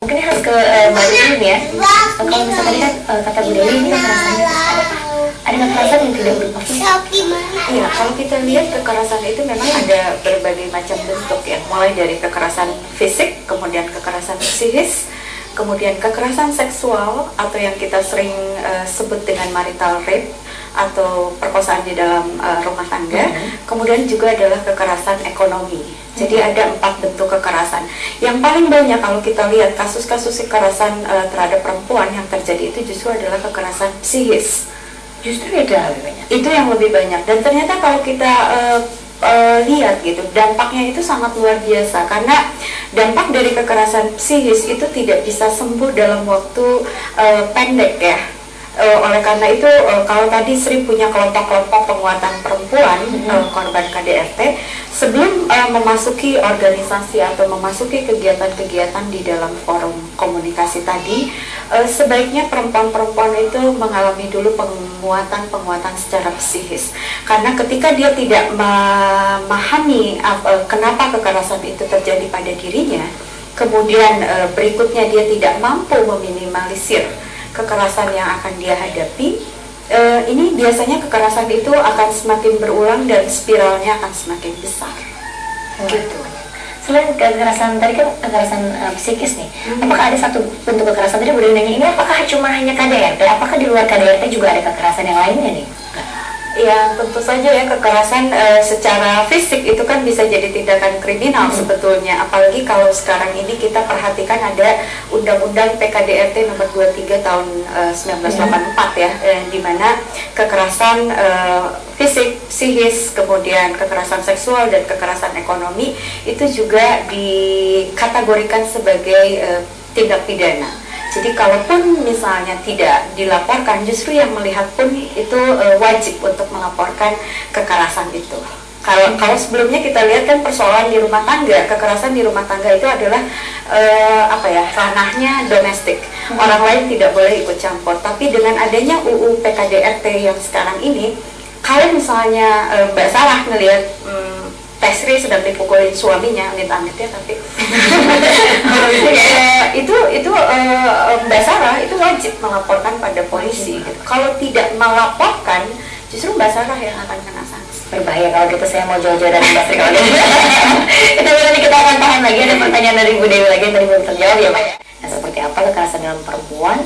Mungkin harus ke Mbak Dewi dulu ya. Kalau misalnya tadi kan kata Bu Dewi ini kekerasannya ada kekerasan yang tidak berupa fisik. Iya, kalau kita lihat kekerasan itu memang ada berbagai macam bentuk ya, mulai dari kekerasan fisik, kemudian kekerasan psikis, kemudian kekerasan seksual atau yang kita sering sebut dengan marital rape atau perkosaan di dalam rumah tangga, kemudian juga adalah kekerasan ekonomi. Jadi ada 4 bentuk kekerasan. Yang paling banyak kalau kita lihat kasus-kasus kekerasan terhadap perempuan yang terjadi itu justru adalah kekerasan psikis. Justru itu yang lebih banyak. Itu yang lebih banyak. Dan ternyata kalau kita lihat gitu, dampaknya itu sangat luar biasa karena dampak dari kekerasan psikis itu tidak bisa sembuh dalam waktu pendek ya. Oleh karena itu kalau tadi Sri punya kelompok-kelompok penguatan perempuan korban KDRT, sebelum memasuki organisasi atau memasuki kegiatan-kegiatan di dalam forum komunikasi tadi, sebaiknya perempuan-perempuan itu mengalami dulu penguatan secara psikis, karena ketika dia tidak memahami kenapa kekerasan itu terjadi pada dirinya, kemudian berikutnya dia tidak mampu meminimalisir kekerasan yang akan dia hadapi, ini biasanya kekerasan itu akan semakin berulang dan spiralnya akan semakin besar. Gitu. Selain kekerasan tadi kan kekerasan psikis nih, apakah ada satu bentuk kekerasan tadi boleh nanya ini apakah cuma hanya KDRT? Apakah di luar KDRT juga ada kekerasan yang lainnya nih? Ya tentu saja ya, kekerasan secara fisik itu kan bisa jadi tindakan kriminal sebetulnya, apalagi kalau sekarang ini kita perhatikan ada Undang-Undang PKDRT nomor 23 tahun 1984 ya, di mana kekerasan fisik, psikis, kemudian kekerasan seksual dan kekerasan ekonomi itu juga dikategorikan sebagai tindak pidana. Jadi kalaupun misalnya tidak dilaporkan, justru yang melihat pun itu wajib untuk melaporkan kekerasan itu. Kalau sebelumnya kita lihat kan persoalan di rumah tangga, kekerasan di rumah tangga itu adalah ranahnya domestik. Orang lain tidak boleh ikut campur. Tapi dengan adanya UU PKDRT yang sekarang ini, kalau misalnya Mbak Sarah melihat Teh Sri sedang dipukulin suaminya, amit-amit ya, tapi itu Mbak Sarah itu wajib melaporkan pada polisi. Gitu. Kalau tidak melaporkan, justru Mbak Sarah yang akan kena sanksi. Berbahaya kalau gitu, saya mau jauh-jauh dari Mbak Sri kalau gitu. kita akan tahan lagi, ada pertanyaan dari Bu Dewi lagi yang tadi belum terjawab ya Pak. Nah, seperti apa kekerasan dalam perempuan?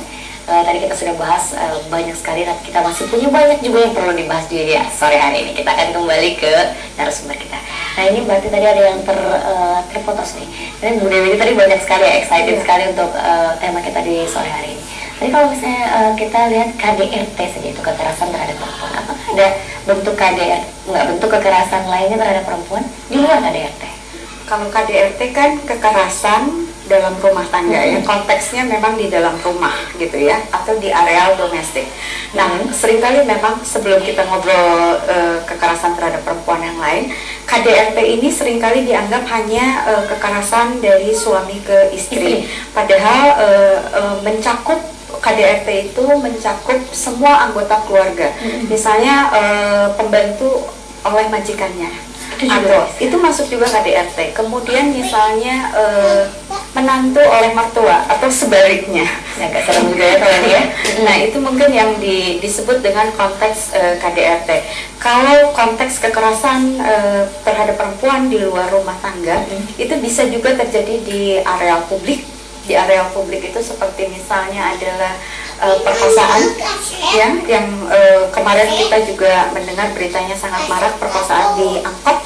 Tadi kita sudah bahas banyak sekali, tapi kita masih punya banyak juga yang perlu dibahas di sore hari ini. Kita akan kembali ke narasumber kita. Nah ini berarti tadi ada yang terputus nih. Dan Bu Dewi ini tadi banyak sekali, excited sekali untuk tema kita di sore hari ini. Tapi kalau misalnya kita lihat KDRT saja, itu kekerasan terhadap perempuan, apakah ada bentuk bentuk kekerasan lainnya terhadap perempuan di luar KDRT? Kalau KDRT kan kekerasan dalam rumah tangga ya, konteksnya memang di dalam rumah gitu ya, atau di areal domestik. Nah, seringkali memang sebelum kita ngobrol kekerasan terhadap perempuan yang lain, KDRT ini seringkali dianggap hanya kekerasan dari suami ke istri. Padahal mencakup KDRT itu mencakup semua anggota keluarga. Misalnya pembantu oleh majikannya. Itu masuk juga KDRT. Kemudian misalnya menantu oleh mertua atau sebaliknya. Agak serem juga ya kalau ya. Nah itu mungkin yang disebut dengan konteks KDRT. Kalau konteks kekerasan terhadap perempuan di luar rumah tangga, itu bisa juga terjadi di areal publik. Di areal publik itu seperti misalnya adalah perkosaan ya, yang kemarin kita juga mendengar beritanya sangat marak, perkosaan di angkot,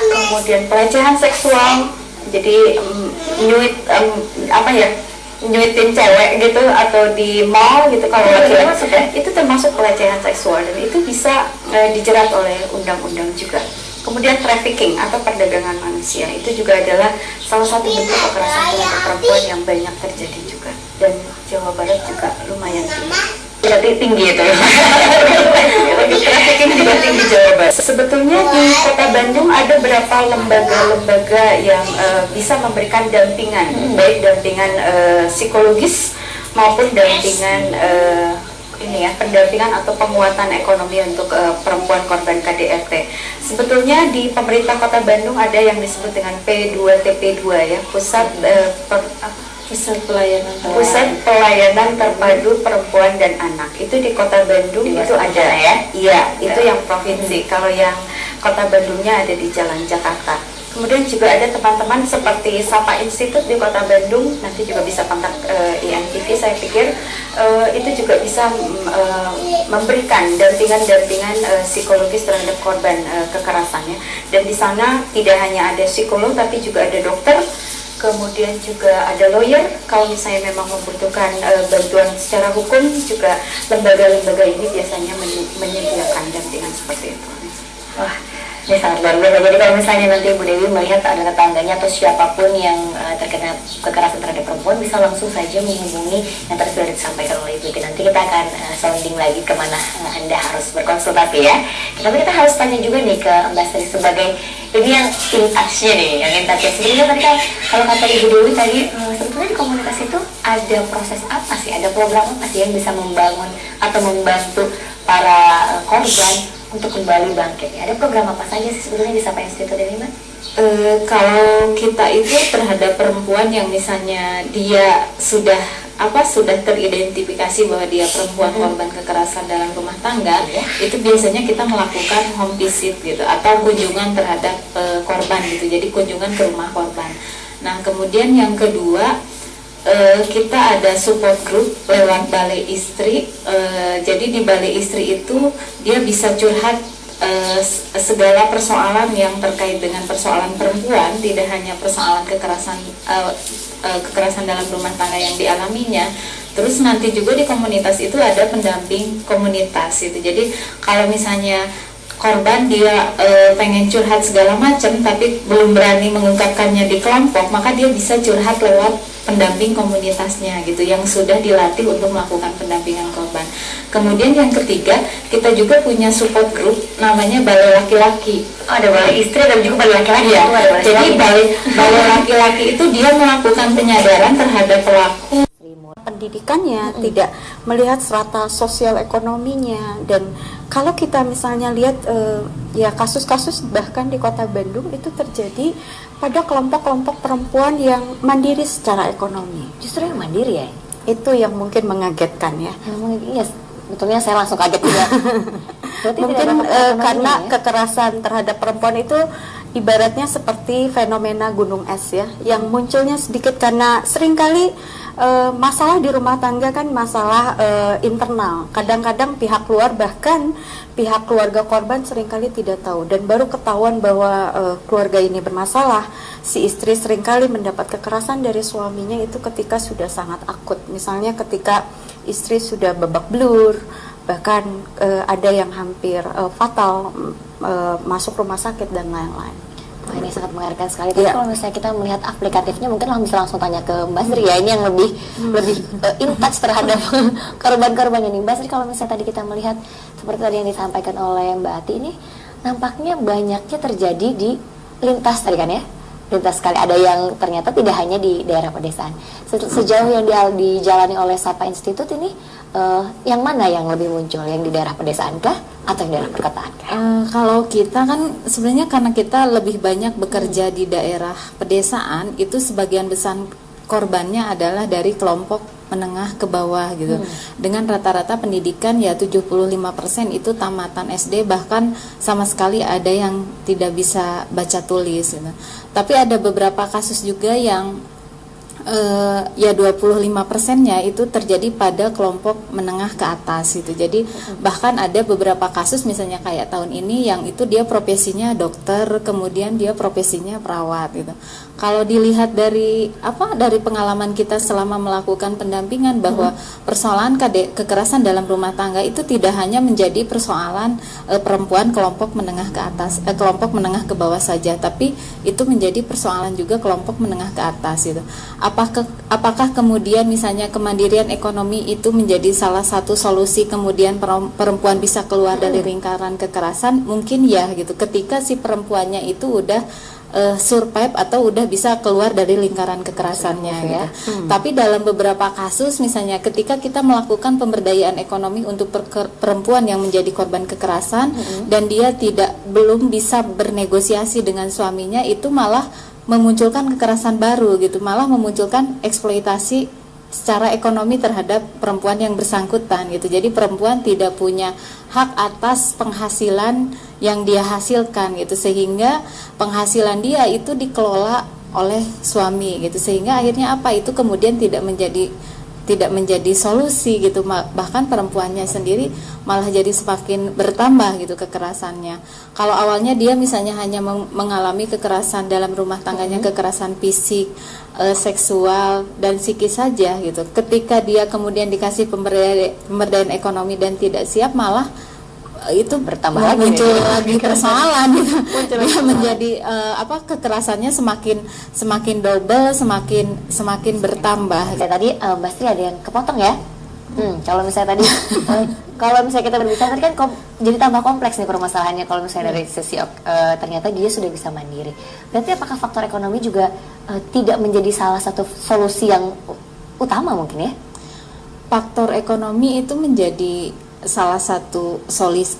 kemudian pelecehan seksual, jadi nyuitin cewek gitu, atau di mall gitu, kalau laki-laki itu termasuk pelecehan seksual dan itu bisa dijerat oleh undang-undang juga. Kemudian trafficking atau perdagangan manusia itu juga adalah salah satu bentuk kekerasan terhadap perempuan yang banyak terjadi juga, dan Jawa Barat juga lumayan tinggi. Berarti tinggi itu ya. Trafficking juga tinggi Jawa Barat. Sebetulnya di Kota Bandung ada beberapa lembaga-lembaga yang bisa memberikan dampingan, baik dampingan psikologis maupun dampingan pendampingan atau penguatan ekonomi untuk perempuan korban KDRT. Sebetulnya di pemerintah Kota Bandung ada yang disebut dengan P2TP2 ya, pusat Pusat pelayanan terpadu perempuan dan anak itu di Kota Bandung Di itu Kota ada ya? Iya, itu yang provinsi. Kalau yang Kota Bandungnya ada di Jalan Jakarta. Kemudian juga ada teman-teman seperti Sapa Institut di Kota Bandung, nanti juga bisa kontak INTV. Saya pikir itu juga bisa memberikan dampingan psikologis terhadap korban kekerasannya. Dan di sana tidak hanya ada psikolog, tapi juga ada dokter, kemudian juga ada lawyer. Kalau misalnya memang membutuhkan bantuan secara hukum, juga lembaga-lembaga ini biasanya menyediakan dampingan seperti itu. Wah, ini sangat luar biasa. Jadi kalau misalnya nanti Bu Dewi melihat ada tetangganya atau siapapun yang terkena kekerasan terhadap perempuan, bisa langsung saja menghubungi yang tadi sudah disampaikan oleh Ibu. Nanti kita akan sounding lagi kemana Anda harus berkonsultasi ya. Tapi kita harus tanya juga nih ke Mbak Sri sebagai ini yang in touch-nya nih, yang in touch-nya. Sebenarnya tadi kalau kata Ibu Dewi tadi, sebetulnya di komunitas itu ada proses apa sih, ada program apa sih yang bisa membangun atau membantu para korban untuk kembali bangkit? Ada program apa saja sih sebetulnya di Sapa Institute ini, Mbak? Kalau kita itu terhadap perempuan yang misalnya dia sudah teridentifikasi bahwa dia perempuan korban kekerasan dalam rumah tangga, itu biasanya kita melakukan home visit gitu, atau kunjungan terhadap korban gitu. Jadi kunjungan ke rumah korban. Nah, kemudian yang kedua, kita ada support group lewat Balai Istri. Jadi di Balai Istri itu dia bisa curhat segala persoalan yang terkait dengan persoalan perempuan, tidak hanya persoalan kekerasan dalam rumah tangga yang dialaminya. Terus nanti juga di komunitas itu ada pendamping komunitas itu. Jadi kalau misalnya korban dia pengen curhat segala macam tapi belum berani mengungkapkannya di kelompok, maka dia bisa curhat lewat pendamping komunitasnya gitu, yang sudah dilatih untuk melakukan pendampingan korban. Kemudian yang ketiga, kita juga punya support group namanya Balai Laki-Laki. Ada Balai Istri dan juga Balai Laki-Laki. Ya, jadi balai Laki-Laki itu dia melakukan penyadaran terhadap pelaku Pendidikannya, tidak melihat strata sosial ekonominya. Dan kalau kita misalnya lihat ya kasus-kasus bahkan di Kota Bandung itu terjadi pada kelompok-kelompok perempuan yang mandiri secara ekonomi. Justru yang mandiri ya? Itu yang mungkin mengagetkan ya. Iya, betulnya saya langsung kaget juga. Mungkin karena kekerasan terhadap perempuan itu ibaratnya seperti fenomena gunung es ya, yang munculnya sedikit karena seringkali masalah di rumah tangga kan masalah internal. Kadang-kadang pihak luar, bahkan pihak keluarga korban seringkali tidak tahu, dan baru ketahuan bahwa keluarga ini bermasalah. Si istri seringkali mendapat kekerasan dari suaminya itu ketika sudah sangat akut. Misalnya ketika istri sudah babak belur, bahkan ada yang hampir fatal, masuk rumah sakit dan lain-lain. Wah, ini sangat mengerikan sekali. Tapi kalau misalnya kita melihat aplikatifnya, mungkin bisa langsung tanya ke Mbak Sri ya. Ini yang lebih in touch terhadap korban-korban ini. Mbak Sri, kalau misalnya tadi kita melihat seperti tadi yang disampaikan oleh Mbak Ati, ini nampaknya banyaknya terjadi di lintas tadi kan ya. Lintas sekali, ada yang ternyata tidak hanya di daerah pedesaan. Sejauh yang dijalani oleh Sapa Institute ini, yang mana yang lebih muncul, yang di daerah pedesaan kah atau yang daerah perkotaan kah? Kalau kita kan sebenarnya karena kita lebih banyak bekerja di daerah pedesaan, itu sebagian besar korbannya adalah dari kelompok menengah ke bawah gitu. Dengan rata-rata pendidikan ya 75% itu tamatan SD, bahkan sama sekali ada yang tidak bisa baca tulis gitu. Tapi ada beberapa kasus juga yang ya 25%-nya itu terjadi pada kelompok menengah ke atas gitu. Jadi bahkan ada beberapa kasus misalnya kayak tahun ini yang itu dia profesinya dokter, kemudian dia profesinya perawat gitu. Kalau dilihat dari pengalaman kita selama melakukan pendampingan, bahwa persoalan kekerasan dalam rumah tangga itu tidak hanya menjadi persoalan perempuan kelompok menengah ke atas, kelompok menengah ke bawah saja, tapi itu menjadi persoalan juga kelompok menengah ke atas gitu. Apakah kemudian misalnya kemandirian ekonomi itu menjadi salah satu solusi kemudian perempuan bisa keluar dari lingkaran kekerasan? Mungkin ya gitu, ketika si perempuannya itu udah survive atau udah bisa keluar dari lingkaran kekerasannya gitu. Tapi dalam beberapa kasus misalnya ketika kita melakukan pemberdayaan ekonomi untuk perempuan yang menjadi korban kekerasan dan dia belum bisa bernegosiasi dengan suaminya, itu malah memunculkan kekerasan baru gitu, malah memunculkan eksploitasi secara ekonomi terhadap perempuan yang bersangkutan gitu. Jadi perempuan tidak punya hak atas penghasilan yang dia hasilkan gitu, sehingga penghasilan dia itu dikelola oleh suami gitu, sehingga akhirnya apa, itu kemudian tidak menjadi solusi gitu, bahkan perempuannya sendiri malah jadi semakin bertambah gitu kekerasannya. Kalau awalnya dia misalnya hanya mengalami kekerasan dalam rumah tangganya, kekerasan fisik, seksual dan psikis saja gitu, ketika dia kemudian dikasih pemberdayaan ekonomi dan tidak siap, malah itu Bertambah lagi muncul nih. lagi persoalan gitu. Dia menjadi kekerasannya semakin double, semakin bertambah. Saya tadi Mbak Sri ada yang kepotong ya. Kalau misalnya tadi kalau misalnya kita berbicara tadi kan jadi tambah kompleks nih permasalahannya. Kalau misalnya dari sisi ternyata dia sudah bisa mandiri. Berarti apakah faktor ekonomi juga tidak menjadi salah satu solusi yang utama mungkin ya? Faktor ekonomi itu menjadi salah satu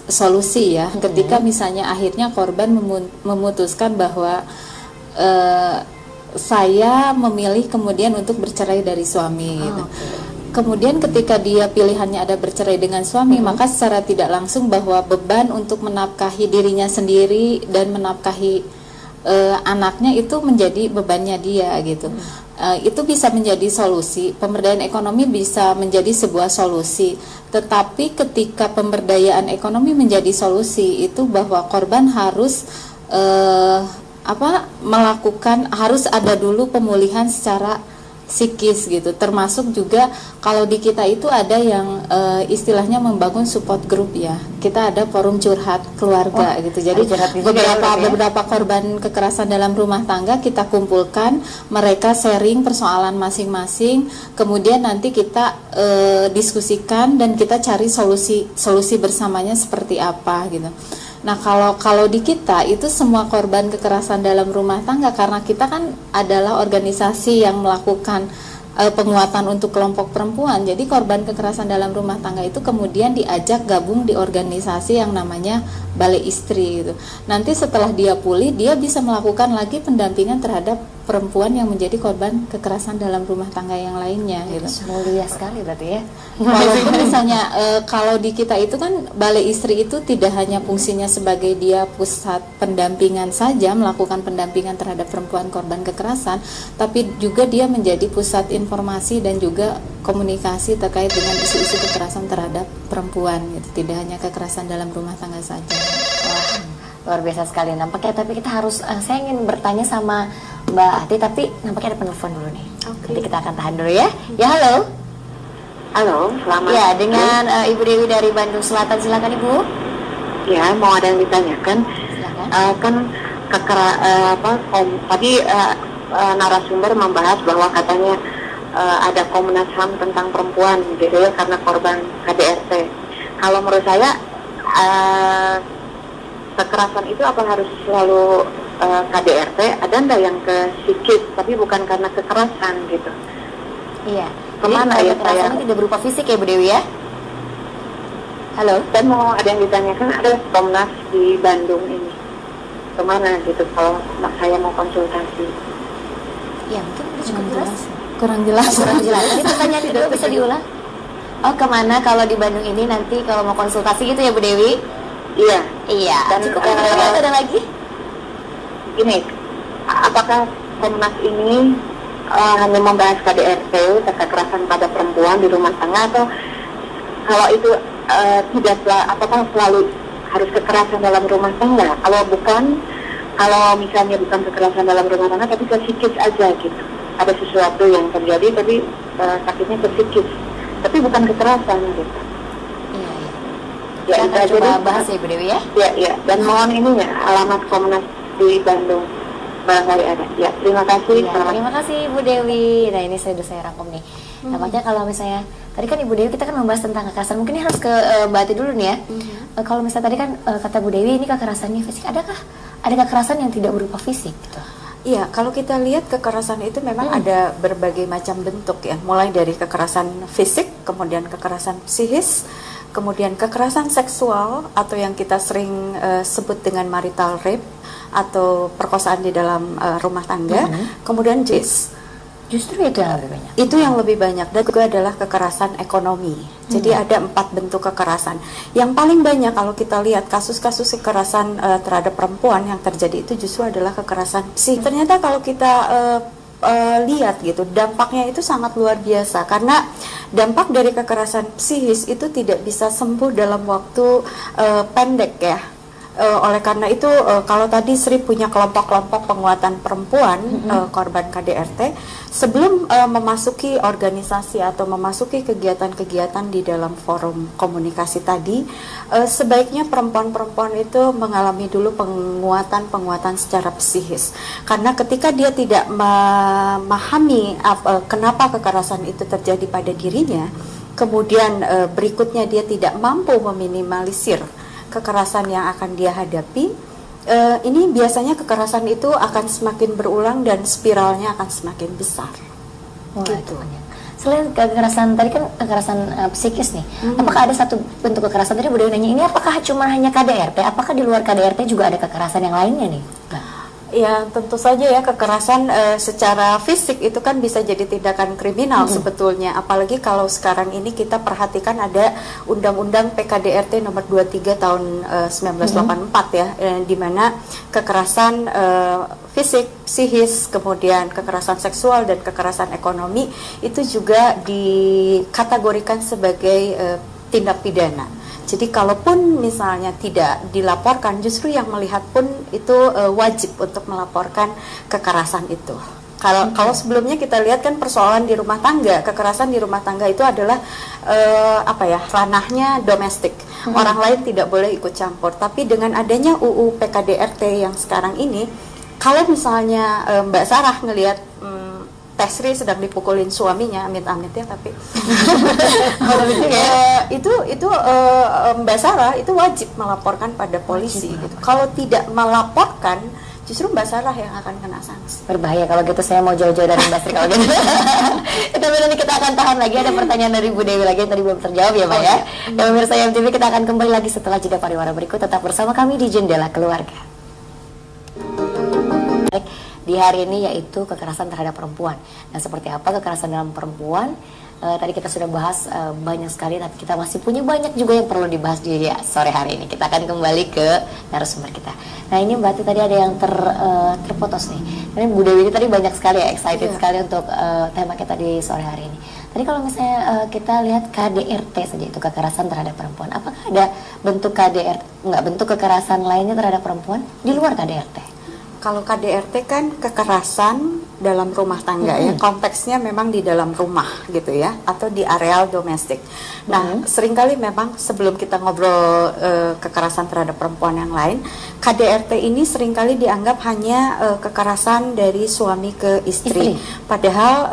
solusi ya, ketika misalnya akhirnya korban memutuskan bahwa saya memilih kemudian untuk bercerai dari suami gitu. Kemudian ketika dia pilihannya ada bercerai dengan suami, maka secara tidak langsung bahwa beban untuk menafkahi dirinya sendiri dan menafkahi anaknya itu menjadi bebannya dia gitu. Itu bisa menjadi solusi, pemberdayaan ekonomi bisa menjadi sebuah solusi. Tetapi ketika pemberdayaan ekonomi menjadi solusi, itu bahwa korban harus harus ada dulu pemulihan secara psikis gitu, termasuk juga kalau di kita itu ada yang istilahnya membangun support group ya, kita ada forum curhat keluarga gitu. Jadi beberapa korban kekerasan dalam rumah tangga kita kumpulkan, mereka sharing persoalan masing-masing, kemudian nanti kita diskusikan dan kita cari solusi bersamanya seperti apa gitu. Nah kalau di kita itu semua korban kekerasan dalam rumah tangga, karena kita kan adalah organisasi yang melakukan penguatan untuk kelompok perempuan, jadi korban kekerasan dalam rumah tangga itu kemudian diajak gabung di organisasi yang namanya Balai Istri gitu. Nanti setelah dia pulih, dia bisa melakukan lagi pendampingan terhadap perempuan yang menjadi korban kekerasan dalam rumah tangga yang lainnya gitu. Mulia sekali berarti ya. Walaupun misalnya kalau di kita itu kan Balai Istri itu tidak hanya fungsinya sebagai dia pusat pendampingan saja, melakukan pendampingan terhadap perempuan korban kekerasan, tapi juga dia menjadi pusat informasi dan juga komunikasi terkait dengan isu-isu kekerasan terhadap perempuan gitu. Tidak hanya kekerasan dalam rumah tangga saja. Wah, luar biasa sekali nampaknya. Tapi kita harus saya ingin bertanya sama Mbak Ati, tapi nampaknya ada penelpon dulu nih. Nanti kita akan tahan dulu ya. Ya, halo. Halo, selamat. Ya, dengan Ibu Dewi dari Bandung Selatan. Silakan Ibu. Ya, mau ada yang ditanyakan. Silakan. Kan tadi narasumber membahas bahwa katanya ada Komnas HAM tentang perempuan gitu ya, karena korban KDRT. Kalau menurut saya kekerasan itu apa harus selalu KDRT? Ada nggak yang ke psikis tapi bukan karena kekerasan gitu? Iya. Kemana Jadi, ya kekerasan saya? tidak berupa fisik ya Bu Dewi ya? Halo. Dan mau ada yang ditanyakan, ada Komnas di Bandung ini kemana gitu kalau saya mau konsultasi? Ya, mungkin itu cukup jelas. Kurang jelas. Kurang jelas. Tadi pertanyaan itu bisa diulang? Oh, kemana kalau di Bandung ini nanti kalau mau konsultasi gitu ya Bu Dewi? Iya. Iya. Dan, Cukup ada lagi? Gini, apakah Komnas ini hanya membahas KDRT, kekerasan pada perempuan di rumah tangga, atau kalau itu apakah selalu harus kekerasan dalam rumah tangga? Kalau misalnya bukan kekerasan dalam rumah tangga tapi ke psikis aja gitu, ada sesuatu yang terjadi tapi sakitnya ke psikis, tapi bukan kekerasan gitu. Iya. Ya, Kita akan coba bahas ya Bu Dewi ya. Ya. Dan mohon ininya alamat Komnas di Bandung barangkali ada. Ya, terima kasih. Ya, terima kasih Bu Dewi. Nah, ini sudah saya rangkum nih. Nampaknya kalau misalnya tadi kan Ibu Dewi kita kan membahas tentang kekerasan, mungkin ini harus ke Mbak Ati dulu nih ya. Kalau misalnya tadi kan kata Bu Dewi ini kekerasannya fisik, adakah ada kekerasan yang tidak berupa fisik gitu? Iya, kalau kita lihat kekerasan itu memang ada berbagai macam bentuk ya, mulai dari kekerasan fisik, kemudian kekerasan psikis, kemudian kekerasan seksual atau yang kita sering sebut dengan marital rape atau perkosaan di dalam rumah tangga, kemudian JIS. Justru itu yang lebih banyak. Itu yang lebih banyak, dan juga adalah kekerasan ekonomi. Jadi ada 4 bentuk kekerasan. Yang paling banyak kalau kita lihat kasus-kasus kekerasan terhadap perempuan yang terjadi itu justru adalah kekerasan psikis. Ternyata kalau kita lihat gitu, dampaknya itu sangat luar biasa, karena dampak dari kekerasan psikis itu tidak bisa sembuh dalam waktu pendek ya. Oleh karena itu kalau tadi Sri punya kelompok-kelompok penguatan perempuan korban KDRT, sebelum memasuki organisasi atau memasuki kegiatan-kegiatan di dalam forum komunikasi tadi, sebaiknya perempuan-perempuan itu mengalami dulu penguatan secara psikis, karena ketika dia tidak memahami kenapa kekerasan itu terjadi pada dirinya, kemudian berikutnya dia tidak mampu meminimalisir kekerasan yang akan dia hadapi, ini biasanya kekerasan itu akan semakin berulang dan spiralnya akan semakin besar. Gitu. Selain kekerasan tadi kan kekerasan psikis nih, apakah ada satu bentuk kekerasan tadi Bu Dewi nanya ini apakah cuma hanya KDRT? Apakah di luar KDRT juga ada kekerasan yang lainnya nih? Ya tentu saja ya, kekerasan secara fisik itu kan bisa jadi tindakan kriminal sebetulnya, apalagi kalau sekarang ini kita perhatikan ada Undang-Undang PKDRT nomor 23 tahun 1984 ya, di mana kekerasan fisik, psikis, kemudian kekerasan seksual dan kekerasan ekonomi itu juga dikategorikan sebagai tindak pidana. Jadi kalaupun misalnya tidak dilaporkan, justru yang melihat pun itu wajib untuk melaporkan kekerasan itu. Kalau sebelumnya kita lihat kan persoalan di rumah tangga, kekerasan di rumah tangga itu adalah ranahnya domestik. Orang lain tidak boleh ikut campur. Tapi dengan adanya UU PKDRT yang sekarang ini, kalau misalnya Mbak Sarah ngelihat Tesri sedang dipukulin suaminya, amit-amit ya, tapi itu Mbak Sarah itu wajib melaporkan pada polisi. Gitu. Kalau tidak melaporkan, justru Mbak Sarah yang akan kena sanksi. Berbahaya kalau gitu, saya mau jauh-jauh dari Mbak Sri kalau gitu. Tapi nanti kita akan tahan lagi, ada pertanyaan dari Bu Dewi lagi yang tadi belum terjawab ya Pak ya. Dan pemirsa MTV, kita akan kembali lagi setelah jeda pariwara berikut. Tetap bersama kami di Jendela Keluarga. Di hari ini yaitu kekerasan terhadap perempuan. Dan seperti apa kekerasan dalam perempuan? Tadi kita sudah bahas banyak sekali, tapi kita masih punya banyak juga yang perlu dibahas di sore hari ini. Kita akan kembali ke narasumber kita. Nah ini Mbak Ati tadi ada yang terputus nih. Ini Bu Dewi ini tadi banyak sekali ya, excited sekali untuk tema kita di sore hari ini. Tadi kalau misalnya kita lihat KDRT saja, itu kekerasan terhadap perempuan. Apakah ada bentuk bentuk kekerasan lainnya terhadap perempuan di luar KDRT? Kalau KDRT kan kekerasan dalam rumah tangga ya, konteksnya memang di dalam rumah gitu ya, atau di areal domestik. Nah, seringkali memang sebelum kita ngobrol kekerasan terhadap perempuan yang lain, KDRT ini seringkali dianggap hanya kekerasan dari suami ke istri. Padahal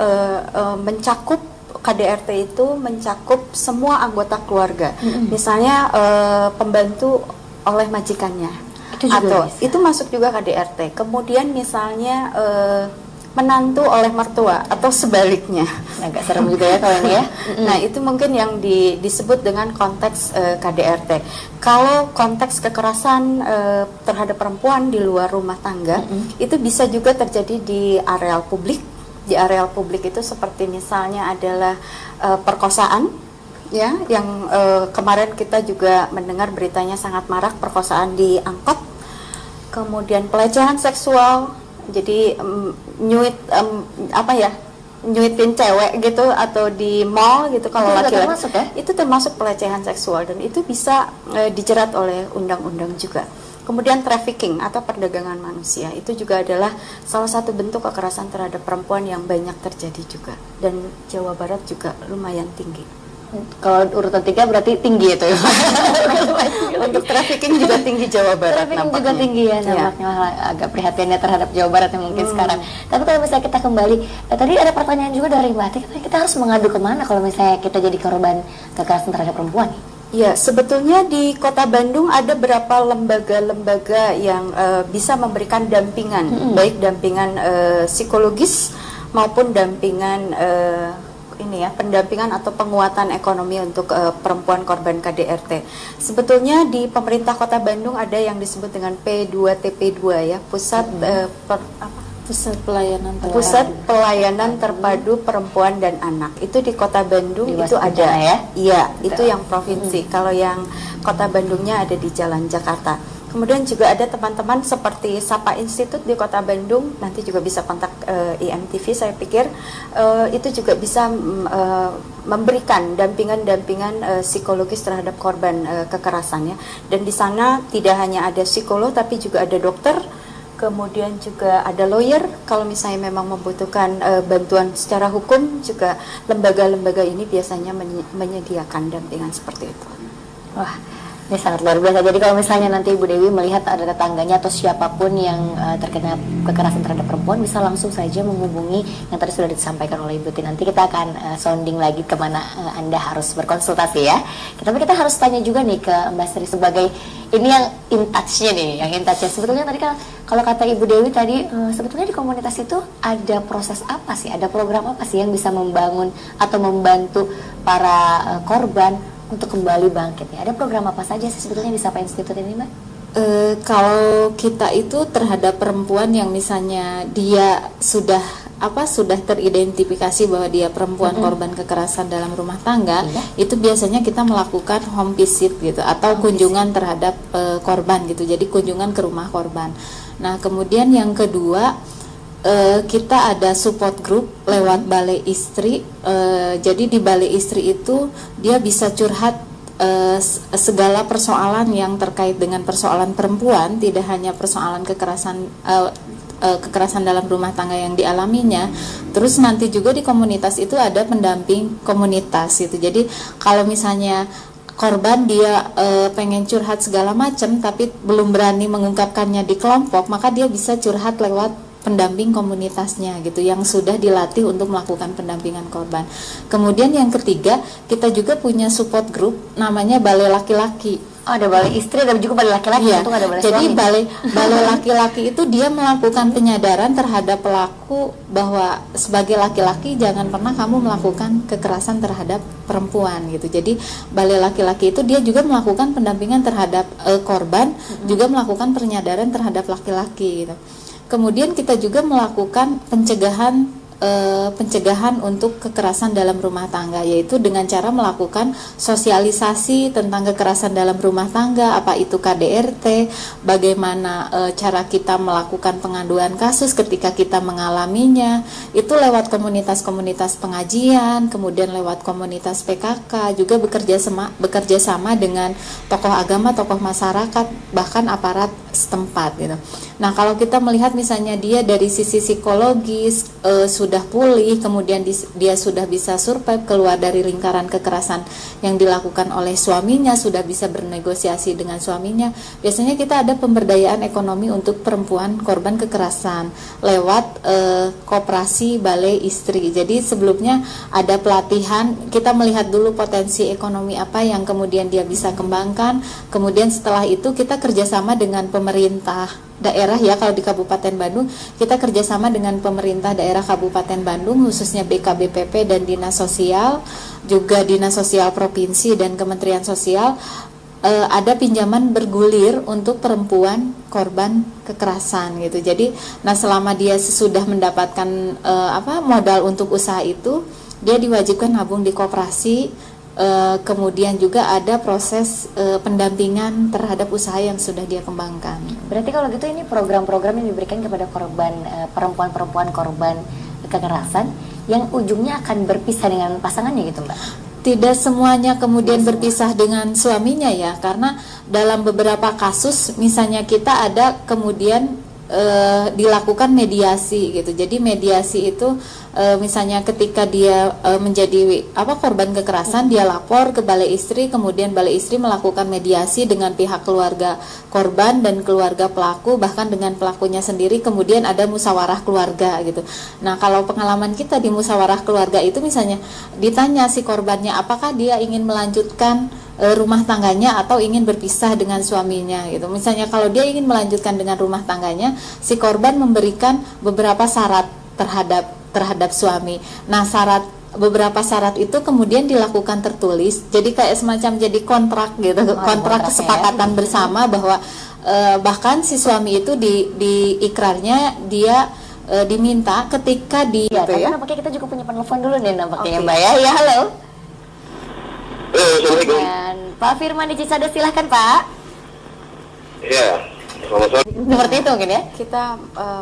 mencakup KDRT itu mencakup semua anggota keluarga. Misalnya pembantu oleh majikannya. Itu masuk juga KDRT. Kemudian misalnya menantu oleh mertua atau sebaliknya. Agak serem juga ya kalau ini ya. Nah itu mungkin yang disebut dengan konteks KDRT. Kalau konteks kekerasan terhadap perempuan di luar rumah tangga, itu bisa juga terjadi di areal publik. Di areal publik itu seperti misalnya adalah perkosaan, ya, yang kemarin kita juga mendengar beritanya sangat marak, perkosaan di angkot. Kemudian pelecehan seksual, jadi nyuitin cewek gitu, atau di mall gitu. Kalau laki-laki itu termasuk pelecehan seksual, dan itu bisa dijerat oleh undang-undang juga. Kemudian trafficking atau perdagangan manusia, itu juga adalah salah satu bentuk kekerasan terhadap perempuan yang banyak terjadi juga, dan Jawa Barat juga lumayan tinggi. Kalau urutan 3 berarti tinggi itu ya. Untuk trafficking juga tinggi Jawa Barat. Trafficking juga tinggi ya nampaknya. Agak prihatinnya terhadap Jawa Barat yang mungkin sekarang. Tapi kalau misalnya kita kembali, tadi ada pertanyaan juga dari Mbak Ati, kita harus mengadu kemana kalau misalnya kita jadi korban kekerasan terhadap perempuan? Ya, sebetulnya di Kota Bandung ada beberapa lembaga-lembaga yang bisa memberikan dampingan, baik dampingan psikologis maupun dampingan ini ya, pendampingan atau penguatan ekonomi untuk perempuan korban KDRT. Sebetulnya di pemerintah Kota Bandung ada yang disebut dengan P2TP2 ya, Pusat Pelayanan Terpadu Perempuan dan Anak. Itu di Kota Bandung Di itu Wastu ada Kencana ya? Iya, itu yang provinsi. Kalau yang Kota Bandungnya ada di Jalan Jakarta. Kemudian juga ada teman-teman seperti Sapa Institute di Kota Bandung, nanti juga bisa kontak IMTV, saya pikir itu juga bisa memberikan dampingan-dampingan psikologis terhadap korban kekerasan ya. Dan di sana tidak hanya ada psikolog tapi juga ada dokter, kemudian juga ada lawyer kalau misalnya memang membutuhkan bantuan secara hukum, juga lembaga-lembaga ini biasanya menyediakan dampingan seperti itu. Wah, ini sangat luar biasa. Jadi kalau misalnya nanti Ibu Dewi melihat ada tetangganya atau siapapun yang terkena kekerasan terhadap perempuan, bisa langsung saja menghubungi yang tadi sudah disampaikan oleh Ibu Tin. Nanti kita akan sounding lagi kemana Anda harus berkonsultasi ya. Tapi kita harus tanya juga nih ke Mbak Sri sebagai ini yang in touch-nya nih, yang in touch-nya. Sebetulnya tadi kalau kata Ibu Dewi tadi, sebetulnya di komunitas itu ada proses apa sih, ada program apa sih yang bisa membangun atau membantu para korban untuk kembali bangkit ya? Ada program apa saja sih sebetulnya di Sapa Institute ini, Mbak? Kalau kita itu terhadap perempuan yang misalnya dia sudah teridentifikasi bahwa dia perempuan korban kekerasan dalam rumah tangga, itu biasanya kita melakukan home visit gitu atau kunjungan terhadap korban gitu. Jadi kunjungan ke rumah korban. Nah, kemudian yang kedua, kita ada support group lewat Balai Istri. Jadi di Balai Istri itu dia bisa curhat segala persoalan yang terkait dengan persoalan perempuan, tidak hanya persoalan kekerasan dalam rumah tangga yang dialaminya. Terus nanti juga di komunitas itu ada pendamping komunitas gitu. Jadi kalau misalnya korban dia pengen curhat segala macam tapi belum berani mengungkapkannya di kelompok, maka dia bisa curhat lewat pendamping komunitasnya gitu yang sudah dilatih untuk melakukan pendampingan korban. Kemudian yang ketiga, kita juga punya support group namanya Balai Laki-laki. Oh, ada Balai Istri dan juga Balai Laki-laki, Iya. itu ada Balai Jadi Suami. balai laki-laki itu dia melakukan penyadaran terhadap pelaku bahwa sebagai laki-laki jangan pernah kamu melakukan kekerasan terhadap perempuan gitu. Jadi Balai Laki-laki itu dia juga melakukan pendampingan terhadap korban, juga melakukan penyadaran terhadap laki-laki gitu. Kemudian kita juga melakukan pencegahan untuk kekerasan dalam rumah tangga, yaitu dengan cara melakukan sosialisasi tentang kekerasan dalam rumah tangga, apa itu KDRT, bagaimana cara kita melakukan pengaduan kasus ketika kita mengalaminya, itu lewat komunitas-komunitas pengajian, kemudian lewat komunitas PKK, juga bekerja sama dengan tokoh agama, tokoh masyarakat, bahkan aparat setempat gitu. Nah, kalau kita melihat misalnya dia dari sisi psikologis sudah pulih, kemudian dia sudah bisa survive keluar dari lingkaran kekerasan yang dilakukan oleh suaminya, sudah bisa bernegosiasi dengan suaminya, biasanya kita ada pemberdayaan ekonomi untuk perempuan korban kekerasan lewat koperasi Balai Istri. Jadi sebelumnya ada pelatihan, kita melihat dulu potensi ekonomi apa yang kemudian dia bisa kembangkan, kemudian setelah itu kita kerjasama dengan pemerintah daerah ya. Kalau di Kabupaten Bandung kita kerjasama dengan pemerintah daerah Kabupaten Bandung, khususnya BKBPP dan Dinas Sosial, juga Dinas Sosial Provinsi dan Kementerian Sosial. Ada pinjaman bergulir untuk perempuan korban kekerasan gitu. Jadi, nah selama dia sudah mendapatkan modal untuk usaha itu, dia diwajibkan nabung di koperasi. Kemudian juga ada proses pendampingan terhadap usaha yang sudah dia kembangkan. Berarti kalau gitu ini program-program yang diberikan kepada korban perempuan-perempuan korban kekerasan yang ujungnya akan berpisah dengan pasangannya gitu, Mbak? Tidak semuanya kemudian berpisah dengan suaminya ya, karena dalam beberapa kasus misalnya kita ada kemudian dilakukan mediasi gitu. Jadi mediasi itu misalnya ketika dia menjadi korban kekerasan, dia lapor ke Balai Istri, kemudian Balai Istri melakukan mediasi dengan pihak keluarga korban dan keluarga pelaku, bahkan dengan pelakunya sendiri, kemudian ada musyawarah keluarga gitu. Nah, kalau pengalaman kita di musyawarah keluarga itu misalnya ditanya si korbannya apakah dia ingin melanjutkan rumah tangganya atau ingin berpisah dengan suaminya gitu. Misalnya kalau dia ingin melanjutkan dengan rumah tangganya, si korban memberikan beberapa syarat terhadap suami. Nah, syarat beberapa syarat itu kemudian dilakukan tertulis, jadi kayak semacam jadi kontrak gitu, kontrak kesepakatan bersama bahwa bahkan si suami itu di ikrarnya dia diminta ketika di Ya, gitu tapi ya. nampaknya kita juga punya penelpon dulu nih nampaknya Oke. Mbak ya. Ya, halo. Halo, Assalamualaikum. Dan Pak Firman di Cisada, silahkan Pak. Iya, selamat sore. Seperti itu mungkin ya. Kita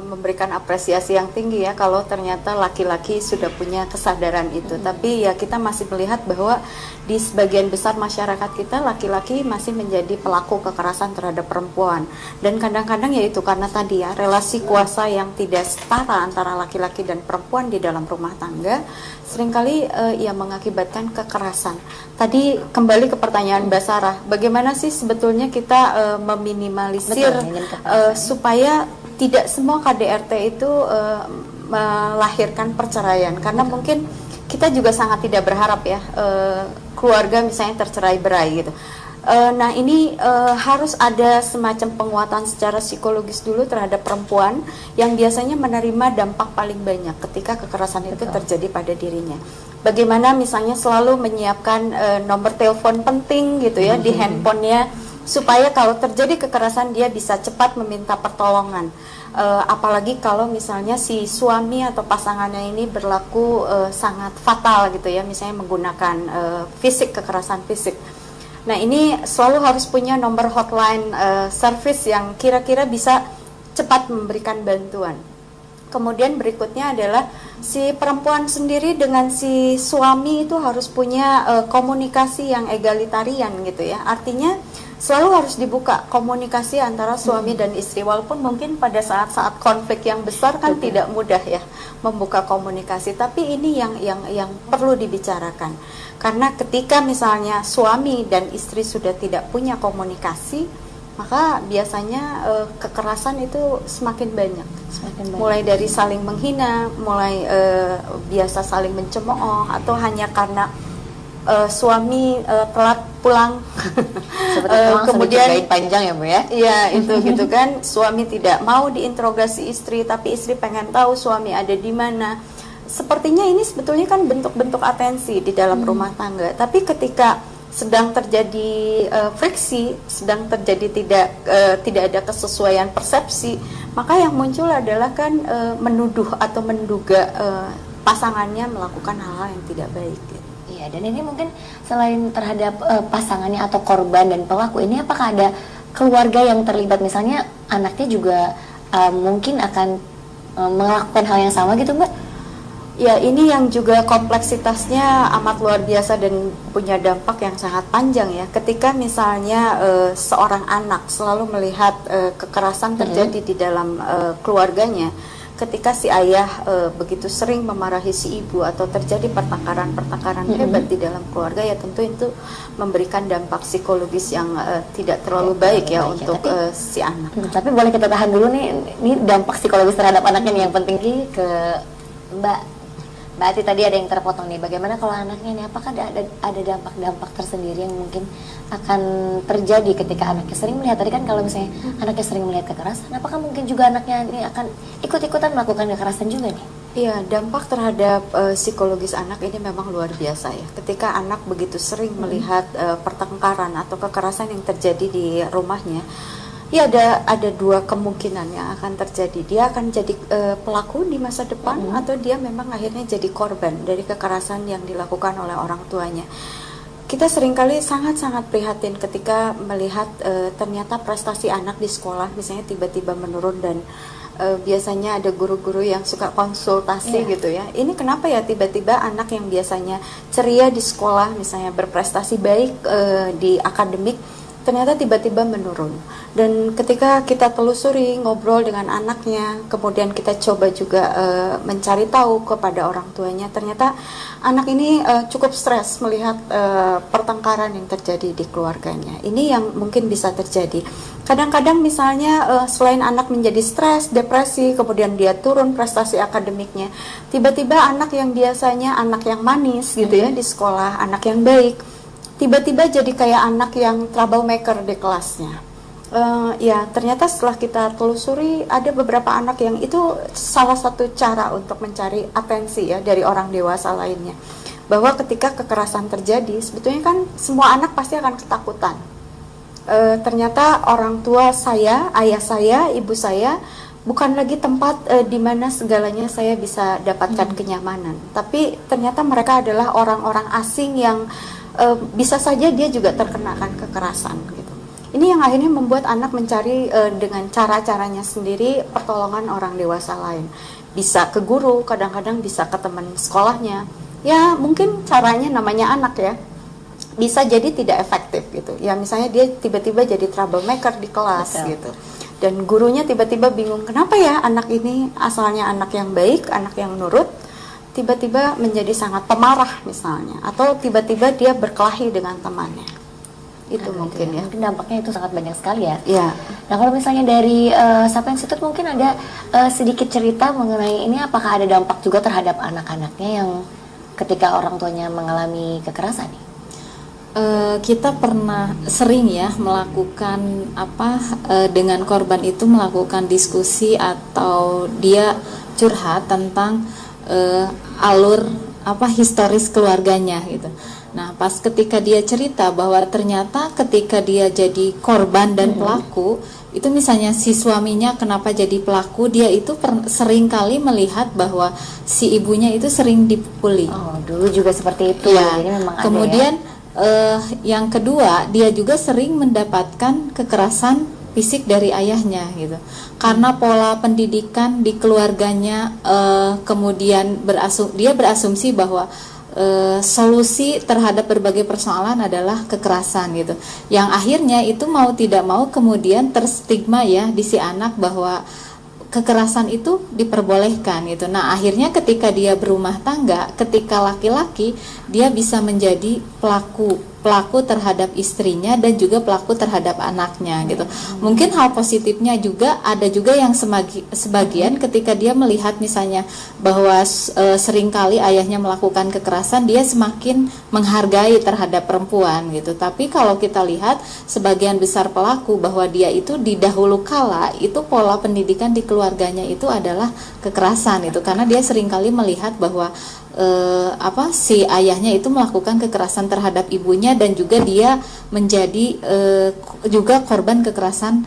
memberikan apresiasi yang tinggi ya kalau ternyata laki-laki sudah punya kesadaran itu. Tapi ya kita masih melihat bahwa di sebagian besar masyarakat kita laki-laki masih menjadi pelaku kekerasan terhadap perempuan. Dan kadang-kadang ya itu karena tadi ya relasi kuasa yang tidak setara antara laki-laki dan perempuan di dalam rumah tangga seringkali ya mengakibatkan kekerasan. Tadi kembali ke pertanyaan Mbak Sarah, bagaimana sih sebetulnya kita meminimalisir Betul, ingin kekerasan. supaya tidak semua KDRT itu melahirkan perceraian, karena mungkin kita juga sangat tidak berharap ya keluarga misalnya tercerai-berai gitu. Nah ini harus ada semacam penguatan secara psikologis dulu terhadap perempuan yang biasanya menerima dampak paling banyak ketika kekerasan itu terjadi pada dirinya. Bagaimana misalnya selalu menyiapkan nomor telepon penting gitu ya di handphonenya, supaya kalau terjadi kekerasan dia bisa cepat meminta pertolongan. Apalagi kalau misalnya si suami atau pasangannya ini berlaku sangat fatal gitu ya, misalnya menggunakan fisik, kekerasan fisik. Nah ini selalu harus punya nomor hotline service yang kira-kira bisa cepat memberikan bantuan. Kemudian berikutnya adalah si perempuan sendiri dengan si suami itu harus punya komunikasi yang egalitarian gitu ya. Artinya selalu harus dibuka komunikasi antara suami dan istri, walaupun mungkin pada saat-saat konflik yang besar kan tidak mudah ya membuka komunikasi, tapi ini yang perlu dibicarakan. Karena ketika misalnya suami dan istri sudah tidak punya komunikasi, maka biasanya kekerasan itu semakin banyak. Mulai dari saling menghina, mulai biasa saling mencemooh, atau hanya karena suami telat pulang. Kemudian panjang ya Bu ya. Iya itu gitu kan, suami tidak mau diinterogasi istri, tapi istri pengen tahu suami ada di mana. Sepertinya ini sebetulnya kan bentuk-bentuk atensi di dalam rumah tangga. Tapi ketika sedang terjadi friksi, sedang terjadi tidak ada kesesuaian persepsi, maka yang muncul adalah kan menuduh atau menduga pasangannya melakukan hal-hal yang tidak baik. Iya, dan ini mungkin selain terhadap pasangannya atau korban dan pelaku, ini apakah ada keluarga yang terlibat, misalnya anaknya juga mungkin akan melakukan hal yang sama gitu Mbak? Ya ini yang juga kompleksitasnya amat luar biasa dan punya dampak yang sangat panjang ya. Ketika misalnya seorang anak selalu melihat kekerasan terjadi di dalam keluarganya, ketika si ayah begitu sering memarahi si ibu atau terjadi pertengkaran hebat di dalam keluarga, ya tentu itu memberikan dampak psikologis yang tidak terlalu baik ya untuk si anak. Tapi boleh kita tahan dulu nih, ini dampak psikologis terhadap anaknya nih yang penting ke Mbak Ati. Tadi ada yang terpotong nih, bagaimana kalau anaknya nih, apakah ada dampak-dampak tersendiri yang mungkin akan terjadi ketika anaknya sering melihat, tadi kan kalau misalnya anaknya sering melihat kekerasan, apakah mungkin juga anaknya ini akan ikut-ikutan melakukan kekerasan juga nih? Iya, dampak terhadap psikologis anak ini memang luar biasa ya. Ketika anak begitu sering melihat pertengkaran atau kekerasan yang terjadi di rumahnya, ya ada dua kemungkinan yang akan terjadi. Dia akan jadi pelaku di masa depan, atau dia memang akhirnya jadi korban dari kekerasan yang dilakukan oleh orang tuanya. Kita seringkali sangat-sangat prihatin ketika melihat ternyata prestasi anak di sekolah misalnya tiba-tiba menurun, dan biasanya ada guru-guru yang suka konsultasi gitu ya. Ini kenapa ya tiba-tiba anak yang biasanya ceria di sekolah, misalnya berprestasi baik di akademik, ternyata tiba-tiba menurun. Dan ketika kita telusuri, ngobrol dengan anaknya, kemudian kita coba juga mencari tahu kepada orang tuanya, ternyata anak ini cukup stres melihat pertengkaran yang terjadi di keluarganya. Ini yang mungkin bisa terjadi. Kadang-kadang misalnya selain anak menjadi stres, depresi, kemudian dia turun prestasi akademiknya, tiba-tiba anak yang biasanya anak yang manis gitu ya di sekolah, anak yang baik, tiba-tiba jadi kayak anak yang troublemaker di kelasnya. Ya ternyata setelah kita telusuri, ada beberapa anak yang itu salah satu cara untuk mencari atensi ya dari orang dewasa lainnya. bahwa ketika kekerasan terjadi, sebetulnya kan semua anak pasti akan ketakutan. Ternyata orang tua saya, ayah saya, ibu saya bukan lagi tempat di mana segalanya saya bisa dapatkan kenyamanan, tapi ternyata mereka adalah orang-orang asing yang bisa saja dia juga terkenakan kekerasan gitu. Ini yang akhirnya membuat anak mencari dengan cara-caranya sendiri pertolongan orang dewasa lain. Bisa ke guru, kadang-kadang bisa ke teman sekolahnya. Ya mungkin caranya namanya anak ya, bisa jadi tidak efektif gitu. Ya misalnya dia tiba-tiba jadi troublemaker di kelas. Betul. Gitu. Dan gurunya tiba-tiba bingung, kenapa ya anak ini asalnya anak yang baik, anak yang nurut, tiba-tiba menjadi sangat pemarah misalnya, atau tiba-tiba dia berkelahi dengan temannya. Itu mungkin ya. Mungkin dampaknya itu sangat banyak sekali ya. Ya. Nah kalau misalnya dari Sapa Institute mungkin ada sedikit cerita mengenai ini, apakah ada dampak juga terhadap anak-anaknya yang ketika orang tuanya mengalami kekerasan nih? Kita pernah sering ya melakukan dengan korban itu melakukan diskusi atau dia curhat tentang alur historis keluarganya gitu. Nah, pas ketika dia cerita bahwa ternyata ketika dia jadi korban dan pelaku, itu misalnya si suaminya kenapa jadi pelaku, dia itu sering kali melihat bahwa si ibunya itu sering dipukuli. Oh, dulu juga seperti itu. Ya. Jadi memang Kemudian ada ya. Yang kedua, dia juga sering mendapatkan kekerasan fisik dari ayahnya gitu. Karena pola pendidikan di keluarganya, kemudian dia berasumsi bahwa solusi terhadap berbagai persoalan adalah kekerasan gitu. Yang akhirnya itu mau tidak mau kemudian terstigma ya di si anak bahwa kekerasan itu diperbolehkan gitu. Nah, akhirnya ketika dia berumah tangga, ketika laki-laki, dia bisa menjadi pelaku terhadap istrinya dan juga pelaku terhadap anaknya gitu. Mungkin hal positifnya juga ada juga yang sebagian ketika dia melihat misalnya bahwa seringkali ayahnya melakukan kekerasan, dia semakin menghargai terhadap perempuan gitu. Tapi kalau kita lihat sebagian besar pelaku bahwa dia itu di dahulu kala itu pola pendidikan di keluarganya itu adalah kekerasan itu, karena dia seringkali melihat bahwa si ayahnya itu melakukan kekerasan terhadap ibunya dan juga dia menjadi juga korban kekerasan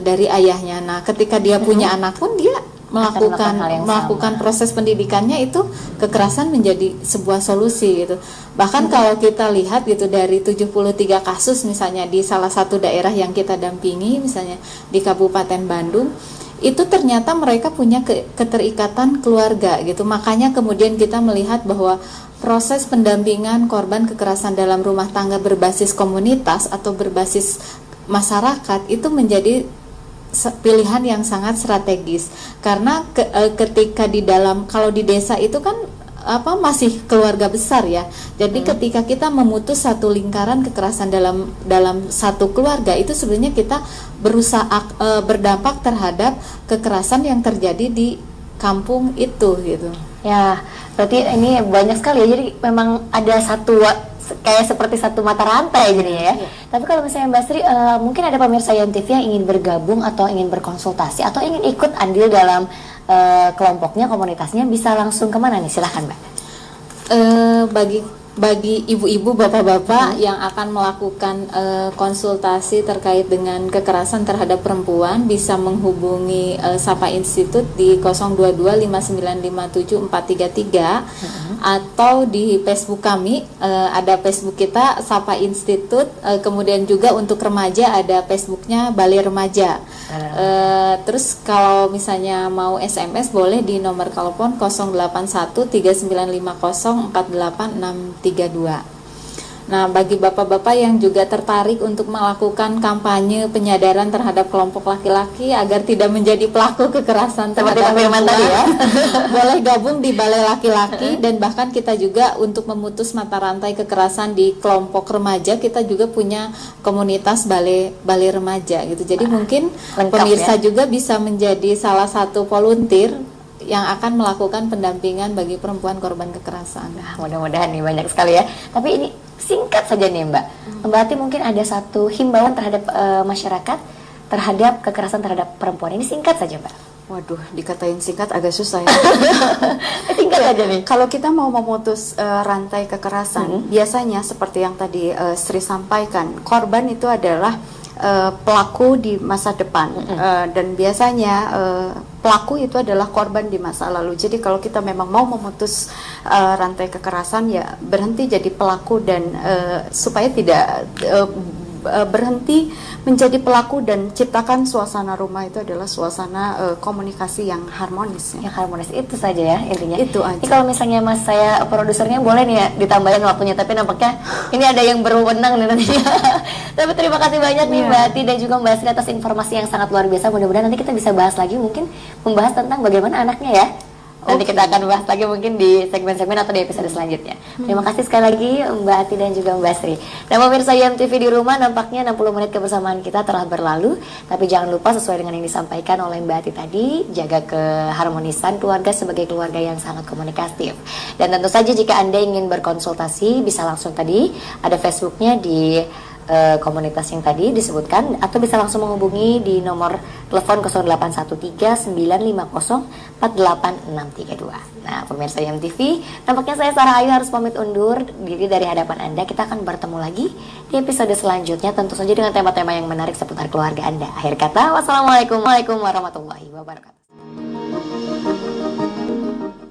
dari ayahnya. Nah, ketika dia punya anak pun dia melakukan proses pendidikannya itu kekerasan menjadi sebuah solusi gitu. Bahkan kalau kita lihat gitu dari 73 kasus misalnya di salah satu daerah yang kita dampingi misalnya di Kabupaten Bandung, itu ternyata mereka punya keterikatan keluarga gitu. Makanya kemudian kita melihat bahwa proses pendampingan korban kekerasan dalam rumah tangga berbasis komunitas atau berbasis masyarakat itu menjadi pilihan yang sangat strategis. Karena ketika kalau di desa itu kan masih keluarga besar ya. Jadi ketika kita memutus satu lingkaran kekerasan dalam satu keluarga, itu sebenarnya kita berusaha berdampak terhadap kekerasan yang terjadi di kampung itu gitu. Ya, berarti ini banyak sekali ya. Jadi memang ada kayak seperti satu mata rantai jadinya ya. Tapi kalau misalnya Mbak Sri, mungkin ada pemirsa YMTV yang ingin bergabung atau ingin berkonsultasi atau ingin ikut andil dalam kelompoknya, komunitasnya, bisa langsung kemana nih? Silahkan Mbak. Bagi ibu-ibu, bapak-bapak yang akan melakukan konsultasi terkait dengan kekerasan terhadap perempuan, bisa menghubungi Sapa Institute di 02259574433 atau di Facebook kami, ada Facebook kita Sapa Institute, kemudian juga untuk remaja ada Facebooknya Balai Remaja. Terus kalau misalnya mau SMS boleh di nomor telepon 081395048632. Nah, bagi bapak-bapak yang juga tertarik untuk melakukan kampanye penyadaran terhadap kelompok laki-laki agar tidak menjadi pelaku kekerasan terhadap perempuan ya, boleh gabung di Balai Laki-laki. Dan bahkan kita juga untuk memutus mata rantai kekerasan di kelompok remaja, kita juga punya komunitas balai remaja gitu. Jadi mungkin pemirsa ya juga bisa menjadi salah satu volunteer yang akan melakukan pendampingan bagi perempuan korban kekerasan. Nah, mudah-mudahan nih banyak sekali ya. Tapi ini singkat saja nih Mbak. Berarti mungkin ada satu himbauan terhadap masyarakat terhadap kekerasan terhadap perempuan. Ini singkat saja Mbak. Waduh, dikatain singkat agak susah ya. Singkat aja nih. Kalau kita mau memutus rantai kekerasan, biasanya seperti yang tadi Sri sampaikan, korban itu adalah pelaku di masa depan, dan biasanya pelaku itu adalah korban di masa lalu. Jadi kalau kita memang mau memutus rantai kekerasan, ya berhenti jadi pelaku dan supaya tidak berhenti menjadi pelaku dan ciptakan suasana rumah itu adalah suasana komunikasi yang harmonis. Yang harmonis itu saja ya intinya. Itu aja. Ini kalau misalnya Mas saya produsernya boleh nih ya ditambahin waktunya, tapi nampaknya ini ada yang berwenang nih nantinya. Tapi terima kasih banyak nih Mbak Ati dan juga Mbak Sri atas informasi yang sangat luar biasa. Mudah-mudahan nanti kita bisa bahas lagi, mungkin membahas tentang bagaimana anaknya ya. Nanti kita akan bahas lagi mungkin di segmen-segmen atau di episode selanjutnya. Terima kasih sekali lagi Mbak Ati dan juga Mbak Sri. Dan pemirsa YMTV di rumah, nampaknya 60 menit kebersamaan kita telah berlalu. Tapi jangan lupa sesuai dengan yang disampaikan oleh Mbak Ati tadi, jaga keharmonisan keluarga sebagai keluarga yang sangat komunikatif. Dan tentu saja jika Anda ingin berkonsultasi, bisa langsung tadi ada Facebooknya di komunitas yang tadi disebutkan, atau bisa langsung menghubungi di nomor telepon 0813-950-48632. Nah, pemirsa YMTV, nampaknya saya Sarah Ayu harus pamit undur diri dari hadapan Anda. Kita akan bertemu lagi di episode selanjutnya, tentu saja dengan tema-tema yang menarik seputar keluarga Anda. Akhir kata, wassalamualaikum warahmatullahi wabarakatuh.